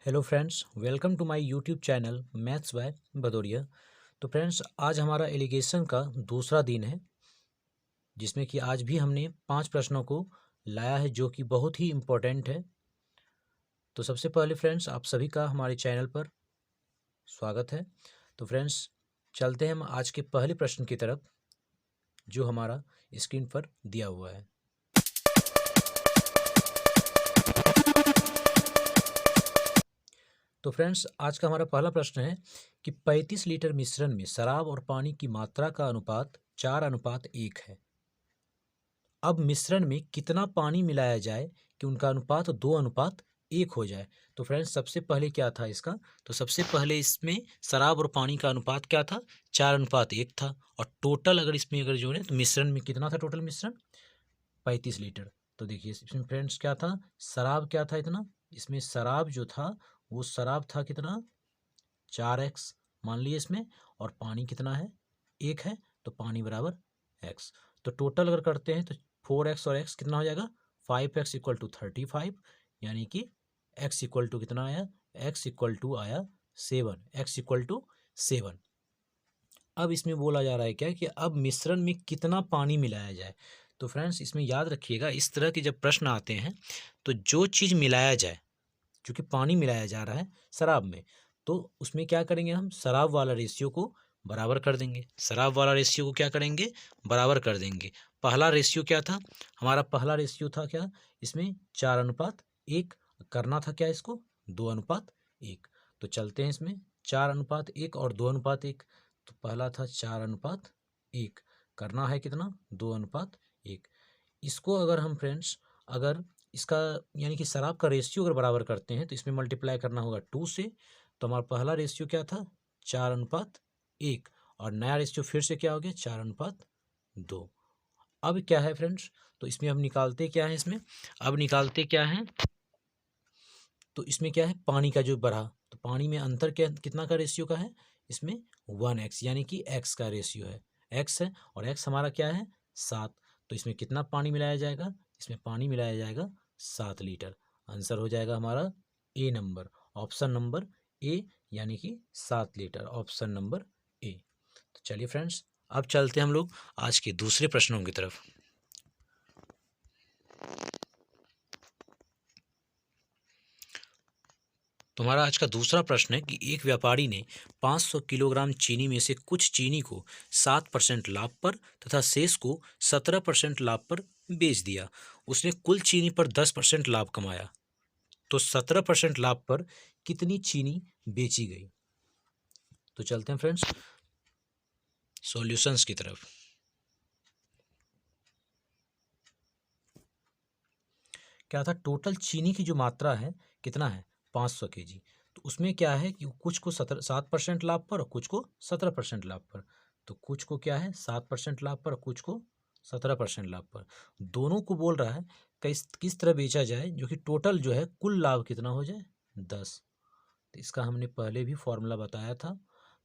Hello friends, welcome to my YouTube channel maths by Bhadauria. तो friends, आज हमारा allegation का दूसरा दिन है, जिसमें कि आज भी हमने 5 प्रश्नों को लाया है, जो कि बहुत ही इम्पोर्टेंट है। तो सबसे पहले फ्रेंड्स, आप सभी का हमारे चैनल पर स्वागत है। तो फ्रेंड्स, चलते हैं हम आज के पहले प्रश्न की तरफ, जो हमारा स्क्रीन पर दिया हुआ है। तो फ्रेंड्स, आज का हमारा पहला प्रश्न है कि 35 लीटर मिश्रण में शराब और पानी की मात्रा का अनुपात 4:1 है। अब मिश्रण में कितना पानी मिलाया जाए कि उनका अनुपात 2:1 हो जाए। तो फ्रेंड्स, सबसे पहले क्या था इसका, तो सबसे पहले इसमें शराब और पानी का अनुपात क्या था, 4:1 था। और टोटल अगर जोड़ें तो मिश्रण में कितना था, टोटल मिश्रण 35 लीटर। तो देखिए इसमें फ्रेंड्स क्या था, शराब क्या था इतना, इसमें शराब जो था वो शराब था कितना, 4x मान लीजिए इसमें, और पानी कितना है, 1 है, तो पानी बराबर x। तो टोटल अगर करते हैं तो 4x और x कितना हो जाएगा, 5x इक्वल टू 35, यानी कि x इक्वल टू कितना आया, x इक्वल टू आया 7, x इक्वल टू 7। अब इसमें बोला जा रहा है क्या कि अब मिश्रण में कितना पानी मिलाया जाए। तो फ्रेंड्स, इसमें याद रखिएगा, इस तरह के जब प्रश्न आते हैं तो जो चीज़ मिलाया जाए, क्योंकि पानी मिलाया जा रहा है शराब में, तो उसमें क्या करेंगे, हम शराब वाला रेशियो को बराबर कर देंगे। शराब वाला रेशियो को क्या करेंगे, बराबर कर देंगे। पहला रेशियो क्या था, हमारा पहला रेशियो था क्या, इसमें 4:1 करना था, क्या इसको 2:1। तो चलते हैं इसमें 4:1 और 2:1। तो पहला था 4:1, करना है कितना, 2:1। इसको अगर हम फ्रेंड्स, अगर इसका यानी कि शराब का रेशियो अगर बराबर करते हैं तो इसमें मल्टीप्लाई करना होगा 2 से। तो हमारा पहला रेशियो क्या था, 4:1, और नया रेशियो फिर से क्या हो गया, 4:2। अब क्या है फ्रेंड्स, तो इसमें हम निकालते क्या है, इसमें अब निकालते क्या है, तो इसमें क्या है, पानी का जो बढ़ा, तो पानी में अंतर क्या, कितना का रेशियो का है, इसमें 1x, यानी कि x का रेशियो है, x है, और x हमारा क्या है, 7। तो इसमें कितना पानी मिलाया जाएगा, इसमें पानी मिलाया जाएगा 7 लीटर। आंसर हो जाएगा हमारा ए नंबर, ऑप्शन नंबर ए, यानी कि 7 लीटर, ऑप्शन नंबर ए। तो चलिए फ्रेंड्स, अब चलते हैं हम लोग आज के दूसरे प्रश्नों की तरफ। तुम्हारा आज का दूसरा प्रश्न है कि एक व्यापारी ने 500 किलोग्राम चीनी में से कुछ चीनी को 7% लाभ पर तथा शेष को 17% लाभ पर बेच दिया। उसने कुल चीनी पर 10% लाभ कमाया, तो 17% लाभ पर कितनी चीनी बेची गई। तो चलते हैं फ्रेंड्स सॉल्यूशंस की तरफ। क्या था, टोटल चीनी की जो मात्रा है कितना है, 500 केजी। तो उसमें क्या है कि कुछ को 7% लाभ पर और कुछ को 17% लाभ पर। तो कुछ को क्या है, 7% लाभ पर और कुछ को 17% लाभ पर। दोनों को बोल रहा है किस तरह बेचा जाए, जो कि टोटल जो है कुल लाभ कितना हो जाए, 10। तो इसका हमने पहले भी फॉर्मूला बताया था।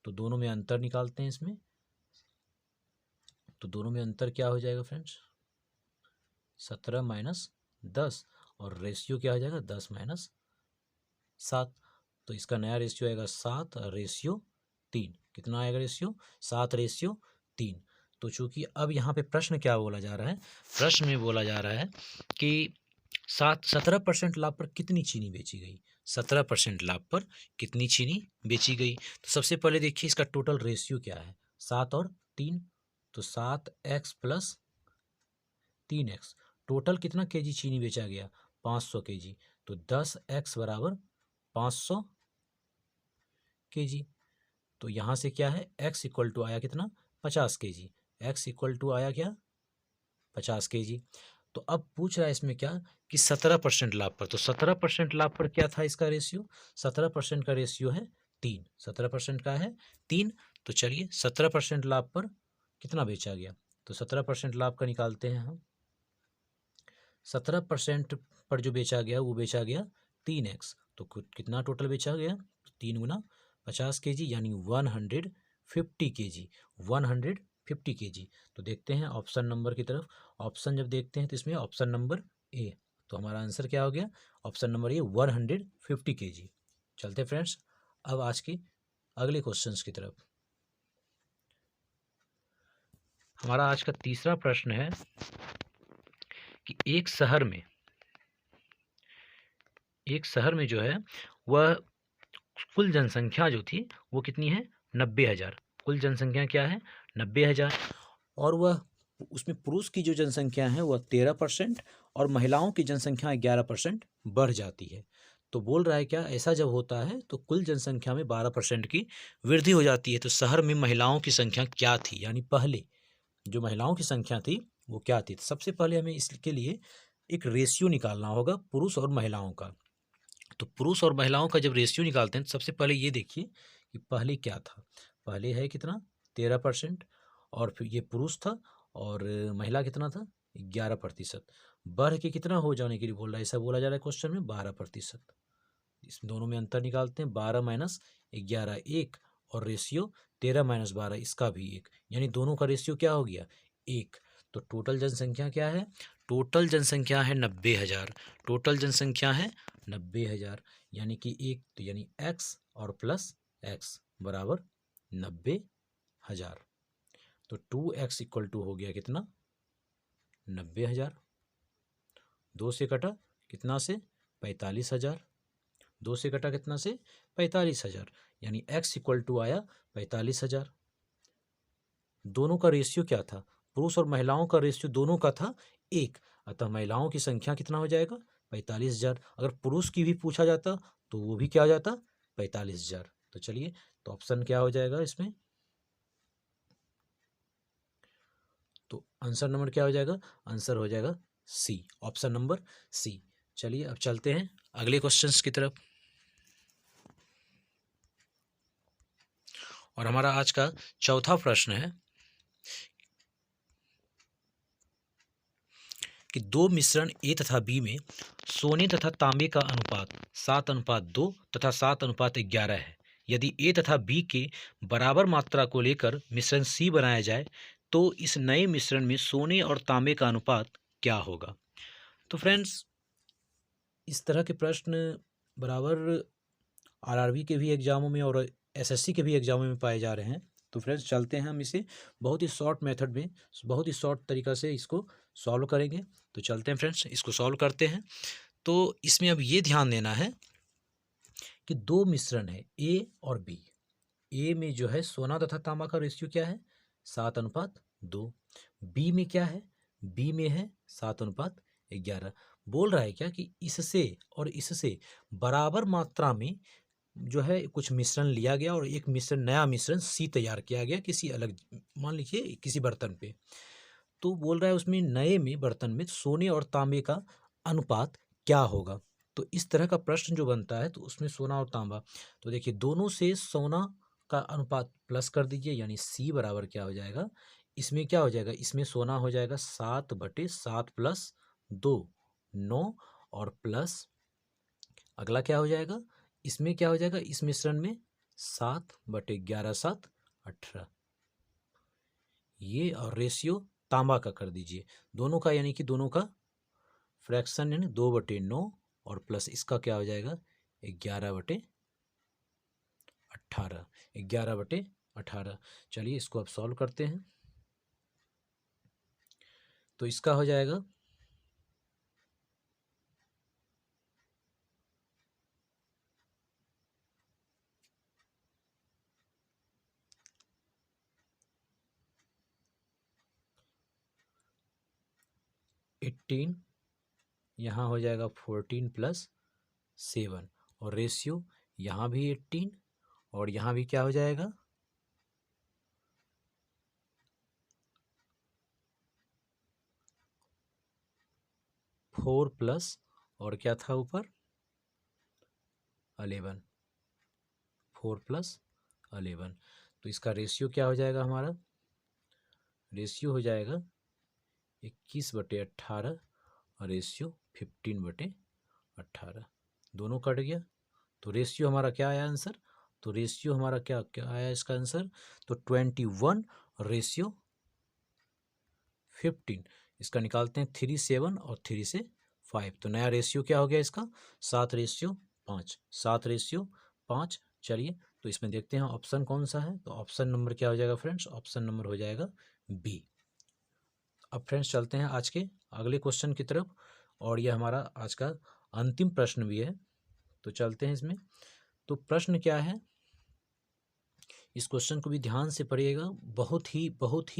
तो दोनों में अंतर निकालते हैं इसमें। तो दोनों में अंतर क्या हो जाएगा फ्रेंड्स, 17 माइनस 10, और रेशियो क्या हो जाएगा, 10 माइनस 7। तो इसका नया रेशियो आएगा 7:3। कितना आएगा रेशियो, 7:3। तो चूंकि अब यहाँ पे प्रश्न क्या बोला जा रहा है, प्रश्न में बोला जा रहा है कि 17% लाभ पर कितनी चीनी बेची गई, 17% लाभ पर कितनी चीनी बेची गई। तो सबसे पहले देखिए इसका टोटल रेशियो क्या है, 7 और 3। तो 7x प्लस 3x, टोटल कितना केजी चीनी बेचा गया, 500 केजी। तो 10x बराबर 500 केजी। तो यहाँ से क्या है, x इक्वल टू आया कितना, 50 केजी। x इक्वल टू आया क्या, 50 केजी। तो अब पूछ रहा है इसमें क्या कि 17% लाभ पर। तो 17% लाभ पर क्या था इसका रेशियो, 17% का रेशियो है 3, 17% का है 3। तो चलिए 17% लाभ पर कितना बेचा गया, तो 17% लाभ का निकालते हैं हम। 17% पर जो बेचा गया वो बेचा गया 3x। तो कितना टोटल बेचा गया, 3 गुना 50 केजी, यानी 150 केजी, 150 केजी। तो देखते हैं ऑप्शन नंबर की तरफ। ऑप्शन जब देखते हैं तो इसमें ऑप्शन नंबर ए। तो हमारा आंसर क्या हो गया, ऑप्शन नंबर ए, 150 केजी। चलते फ्रेंड्स अब आज की अगले क्वेश्चंस की तरफ। हमारा आज का तीसरा प्रश्न है कि एक शहर में जो है वह कुल जनसंख्या जो थी वो कितनी है, 90,000। कुल जनसंख्या क्या है, 90,000। और वह उसमें पुरुष की जो जनसंख्या है वह 13% और महिलाओं की जनसंख्या 11% बढ़ जाती है। तो बोल रहा है क्या, ऐसा जब होता है तो कुल जनसंख्या में 12% की वृद्धि हो जाती है। तो शहर में महिलाओं की संख्या क्या थी, यानी पहले जो महिलाओं की संख्या थी वो क्या थी। तो सबसे पहले हमें इसके लिए एक रेशियो निकालना होगा पुरुष और महिलाओं का। तो पुरुष और महिलाओं का जब रेशियो निकालते हैं तो सबसे पहले ये देखिए कि पहले क्या था। पहले है कितना, 13%, और फिर ये पुरुष था, और महिला कितना था, 11%। बढ़ के कितना हो जाने के लिए बोल रहा है, ऐसा बोला जा रहा है क्वेश्चन में 12%। इस दोनों में अंतर निकालते हैं, 12 माइनस 11 1, और रेशियो 13 माइनस 12 इसका भी 1, यानी दोनों का रेशियो क्या हो गया, 1। तो टोटल जनसंख्या क्या है, टोटल जनसंख्या है 90,000। टोटल जनसंख्या है 90,000, यानी कि एक तो यानी x और प्लस x बराबर 90,000। तो 2x इक्वल टू हो गया कितना, 90,000। 2 से कटा कितना से, 45,000। 2 से कटा कितना से, 45,000, यानी x इक्वल टू आया 45,000। दोनों का रेशियो क्या था, पुरुष और महिलाओं का रेशियो दोनों का था 1, अतः महिलाओं की संख्या कितना हो जाएगा, 45,000। अगर पुरुष की भी पूछा जाता तो वो भी क्या हो जाता, 45,000। तो चलिए, तो ऑप्शन क्या हो जाएगा इसमें, तो आंसर नंबर क्या हो जाएगा, आंसर हो जाएगा सी, ऑप्शन नंबर सी। चलिए अब चलते हैं अगले क्वेश्चंस की तरफ। और हमारा आज का चौथा प्रश्न है कि दो मिश्रण ए तथा बी में सोने तथा तांबे का अनुपात 7:2 तथा 7:11 है। यदि ए तथा बी के बराबर मात्रा को लेकर मिश्रण सी बनाया जाए तो इस नए मिश्रण में सोने और तांबे का अनुपात क्या होगा। तो फ्रेंड्स, इस तरह के प्रश्न बराबर आरआरबी के भी एग्जामों में और एसएससी के भी एग्जामों में पाए जा रहे हैं। तो फ्रेंड्स चलते हैं, हम इसे बहुत ही शॉर्ट मेथड में, बहुत ही शॉर्ट तरीक़ा से इसको सॉल्व करेंगे। तो चलते हैं फ्रेंड्स, इसको सॉल्व करते हैं। तो इसमें अब ये ध्यान देना है कि दो मिश्रण है ए और बी। ए में जो है सोना तथा तांबा का रेशियो क्या है, 7:2। बी में क्या है, बी में है 7:11। बोल रहा है क्या कि इससे और इससे बराबर मात्रा में जो है कुछ मिश्रण लिया गया और एक मिश्रण, नया मिश्रण सी तैयार किया गया किसी अलग, मान लीजिए किसी बर्तन पे। तो बोल रहा है उसमें नए में बर्तन में सोने और तांबे का अनुपात क्या होगा। तो इस तरह का प्रश्न जो बनता है तो उसमें सोना और तांबा, तो देखिए दोनों से सोना का अनुपात प्लस कर दीजिए, यानी सी बराबर क्या हो जाएगा, इसमें क्या हो जाएगा, इसमें सोना हो जाएगा 7/7 प्लस 2 9, और प्लस अगला क्या हो जाएगा, इसमें क्या हो जाएगा, इस मिश्रण में 7/11 7 18, ये और रेशियो तांबा का कर दीजिए दोनों का, यानी कि दोनों का फ्रैक्शन यानी 2/9, और प्लस इसका क्या हो जाएगा 11/18, 11/18। चलिए इसको अब सॉल्व करते हैं। तो इसका हो जाएगा 18, यहाँ हो जाएगा 14 + 7, और रेशियो यहाँ भी 18 और यहाँ भी क्या हो जाएगा 4 प्लस और क्या था ऊपर 11, 4 + 11। तो इसका रेशियो क्या हो जाएगा, हमारा रेशियो हो जाएगा 21/18 और रेशियो 15/18, दोनों कट गया। तो रेशियो हमारा क्या आया आंसर, तो रेशियो हमारा क्या क्या आया इसका आंसर, तो 21 रेशियो 15। इसका निकालते हैं 3 7 और 3 से 5, तो नया रेशियो क्या हो गया इसका 7/5, 7/5 5। चलिए तो इसमें देखते हैं ऑप्शन कौन सा है। तो ऑप्शन नंबर क्या हो जाएगा फ्रेंड्स, ऑप्शन नंबर हो जाएगा बी। अब फ्रेंड्स चलते हैं आज के अगले क्वेश्चन की तरफ, और ये हमारा आज का अंतिम प्रश्न भी है। तो चलते हैं इसमें। तो प्रश्न क्या है, इस क्वेश्चन को भी ध्यान से पढ़िएगा, बहुत ही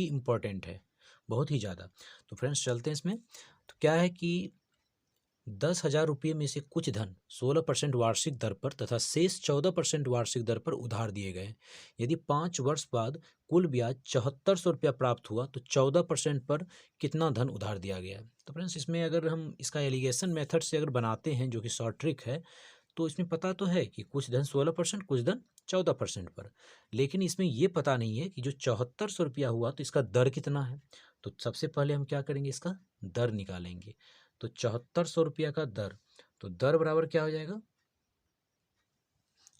इम्पोर्टेंट है, बहुत ही ज़्यादा। तो फ्रेंड्स चलते हैं इसमें। तो क्या है कि 10,000 रुपये में से कुछ धन 16% वार्षिक दर पर तथा शेष 14% वार्षिक दर पर उधार दिए गए। यदि 5 वर्ष बाद कुल ब्याज 7400 रुपया प्राप्त हुआ तो 14% पर कितना धन उधार दिया गया। तो फ्रेंड्स इसमें अगर हम इसका एलिगेशन मेथड से अगर बनाते हैं, जो कि शॉर्ट ट्रिक है, तो इसमें पता तो है कि कुछ धन 16%, कुछ धन 14% पर, लेकिन इसमें ये पता नहीं है कि जो 7400 रुपया हुआ तो इसका दर कितना है। तो सबसे पहले हम क्या करेंगे, इसका दर निकालेंगे। तो 7400 रुपया का दर, तो दर बराबर क्या हो जाएगा,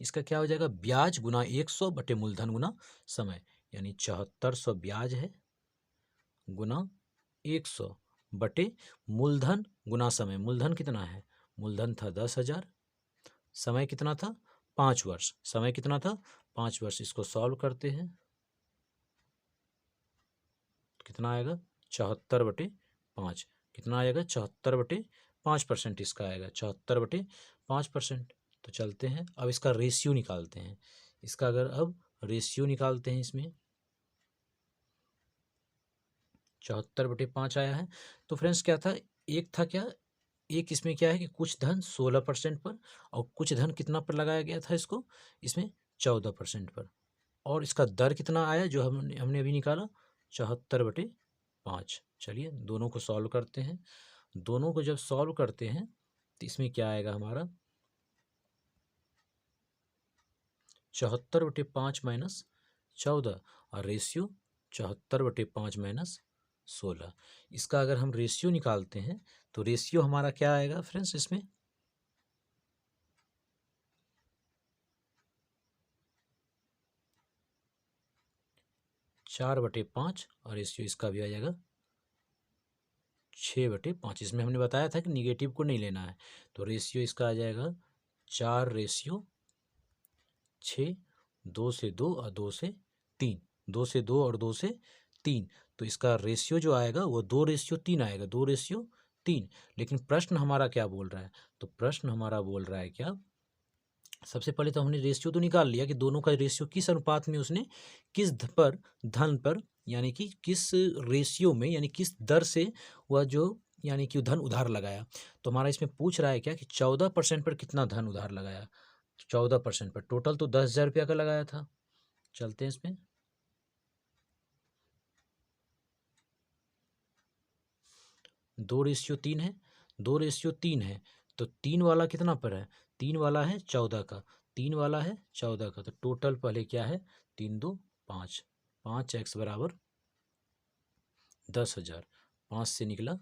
इसका क्या हो जाएगा, ब्याज गुना 100 बटे मूलधन गुना समय, यानी 7400 ब्याज है गुना 100 बटे मूलधन गुना समय। मूलधन कितना है, मूलधन था 10,000, समय कितना था 5 वर्ष, समय कितना था 5 वर्ष। इसको सॉल्व करते हैं, कितना आएगा 74/5, कितना आएगा 74/5% इसका आएगा, 74/5%। तो चलते हैं अब इसका रेशियो निकालते हैं। इसका अगर अब रेशियो निकालते हैं, इसमें 74/5 आया है। तो फ्रेंड्स क्या था, एक था क्या, एक इसमें क्या है कि कुछ धन 16% पर और कुछ धन कितना पर लगाया गया था इसको, इसमें 14% पर, और इसका दर कितना आया जो हमने अभी निकाला 74/5। चलिए दोनों को सॉल्व करते हैं। दोनों को जब सॉल्व करते हैं तो इसमें क्या आएगा हमारा 74/5 माइनस 14, और रेशियो 74/5 माइनस 16। इसका अगर हम रेशियो निकालते हैं तो रेशियो हमारा क्या आएगा फ्रेंड्स, इसमें 4/5, और रेशियो इसका भी आ जाएगा 6/5। इसमें हमने बताया था कि निगेटिव को नहीं लेना है। तो रेशियो इसका आ जाएगा 4/6, 2 से 2 और 2 से 3, 2 से 2 और 2 से 3। तो इसका रेशियो जो आएगा वो 2/3 आएगा, 2/3। लेकिन प्रश्न हमारा क्या बोल रहा है, तो प्रश्न हमारा बोल रहा है क्या, सबसे पहले तो हमने रेशियो तो निकाल लिया कि दोनों का रेशियो किस अनुपात में उसने धन पर, यानी कि किस रेशियो में, यानी किस दर से वह जो, यानी कि धन उधार लगाया। तो हमारा इसमें पूछ रहा है क्या कि 14% पर कितना धन उधार लगाया। 14% पर टोटल तो 10,000 रुपया का लगाया था। चलते हैं इसमें, 2/3 है, 2/3 है। तो 3 वाला कितना पर है, 3 वाला है 14 का, 3 वाला है 14 का। तो टोटल पहले क्या है, 3 2 5, 5x बराबर 10,000, 5 से निकला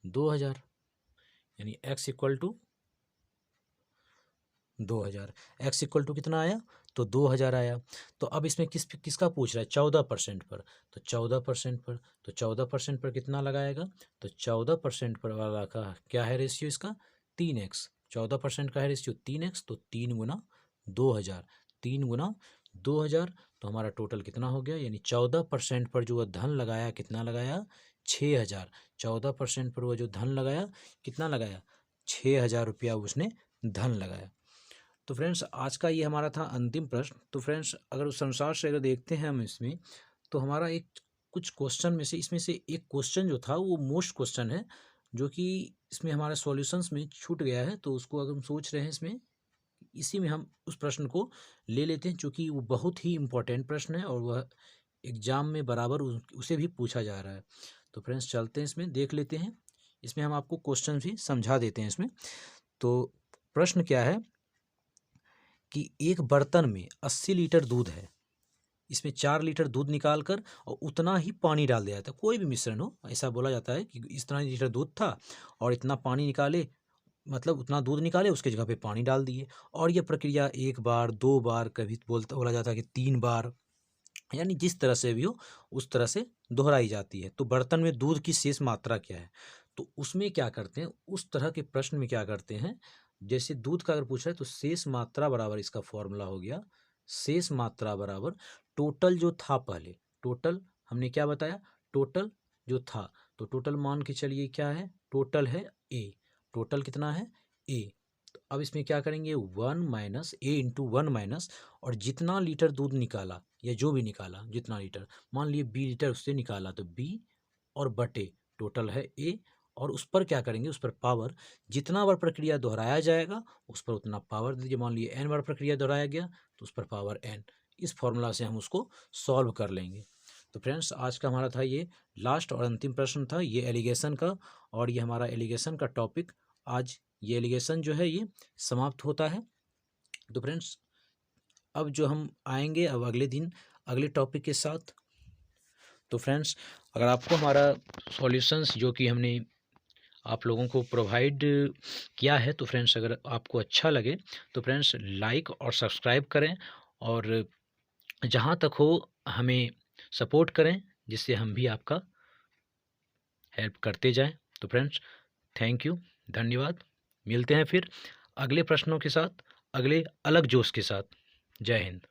2,000, यानी x equal to 2,000। x equal to कितना आया, तो 2,000 आया। तो अब इसमें किसका पूछ रहा है, 14% पर। तो 14% पर, तो 14% पर कितना लगाएगा, तो 14% पर वाला का क्या है रेशियो, इसका 3x। 14% का है रेशियो 3x, तो 3 गुना 2,000, 3 गुना 2,000। तो हमारा टोटल कितना हो गया, यानी 14% पर जो वह धन लगाया, कितना लगाया 6,000। 14% पर वह जो धन लगाया, कितना लगाया 6,000 रुपया उसने धन लगाया। तो फ्रेंड्स आज का ये हमारा था अंतिम प्रश्न। तो फ्रेंड्स अगर उस अनुसार से अगर देखते हैं हम इसमें, तो हमारा एक कुछ क्वेश्चन में से, इसमें से एक क्वेश्चन जो था वो मोस्ट क्वेश्चन है, जो कि इसमें हमारे सॉल्यूशंस में छूट गया है। तो उसको अगर हम सोच रहे हैं इसमें, इसी में हम उस प्रश्न को ले लेते हैं, क्योंकि वो बहुत ही इम्पोर्टेंट प्रश्न है और वह एग्जाम में बराबर उसे भी पूछा जा रहा है। तो फ्रेंड्स चलते हैं इसमें, देख लेते हैं। इसमें हम आपको क्वेश्चन भी समझा देते हैं इसमें। तो प्रश्न क्या है कि एक बर्तन में 80 लीटर दूध है, इसमें 4 लीटर दूध निकालकर और उतना ही पानी डाल दिया जाता है। कोई भी मिश्रण हो, ऐसा बोला जाता है कि इतना लीटर दूध था और इतना पानी निकाले, मतलब उतना दूध निकाले, उसके जगह पे पानी डाल दिए। और यह प्रक्रिया 1 बार 2 बार, कभी बोला जाता है कि 3 बार, यानी जिस तरह से भी हो उस तरह से दोहराई जाती है। तो बर्तन में दूध की शेष मात्रा क्या है, तो उसमें क्या करते हैं, उस तरह के प्रश्न में क्या करते हैं, जैसे दूध का अगर पूछा है तो शेष मात्रा बराबर इसका फॉर्मूला हो गया, शेष मात्रा बराबर टोटल जो था पहले, टोटल हमने क्या बताया, टोटल जो था, तो टोटल मान के चलिए क्या है, टोटल है ए, टोटल कितना है ए। तो अब इसमें क्या करेंगे, 1 माइनस ए इंटू 1 माइनस, और जितना लीटर दूध निकाला या जो भी निकाला जितना लीटर, मान लिए 20 लीटर उससे निकाला, तो बी और बटे टोटल है ए, और उस पर क्या करेंगे, उस पर पावर, जितना बार प्रक्रिया दोहराया जाएगा उस पर उतना पावर दे दीजिए। मान लिए एन बार प्रक्रिया दोहराया गया तो उस पर पावर एन। इस फॉर्मूला से हम उसको सॉल्व कर लेंगे। तो फ्रेंड्स आज का हमारा था ये लास्ट और अंतिम प्रश्न था ये एलिगेशन का, और ये हमारा एलिगेशन का टॉपिक आज ये एलिगेशन जो है ये समाप्त होता है। तो फ्रेंड्स अब जो हम आएंगे अब अगले दिन अगले टॉपिक के साथ। तो फ्रेंड्स अगर आपको हमारा सॉल्यूशंस जो कि हमने आप लोगों को प्रोवाइड किया है, तो फ्रेंड्स अगर आपको अच्छा लगे तो फ्रेंड्स लाइक और सब्सक्राइब करें, और जहाँ तक हो हमें सपोर्ट करें, जिससे हम भी आपका हेल्प करते जाएं। तो फ्रेंड्स थैंक यू, धन्यवाद। मिलते हैं फिर अगले प्रश्नों के साथ, अगले अलग जोश के साथ। जय हिंद।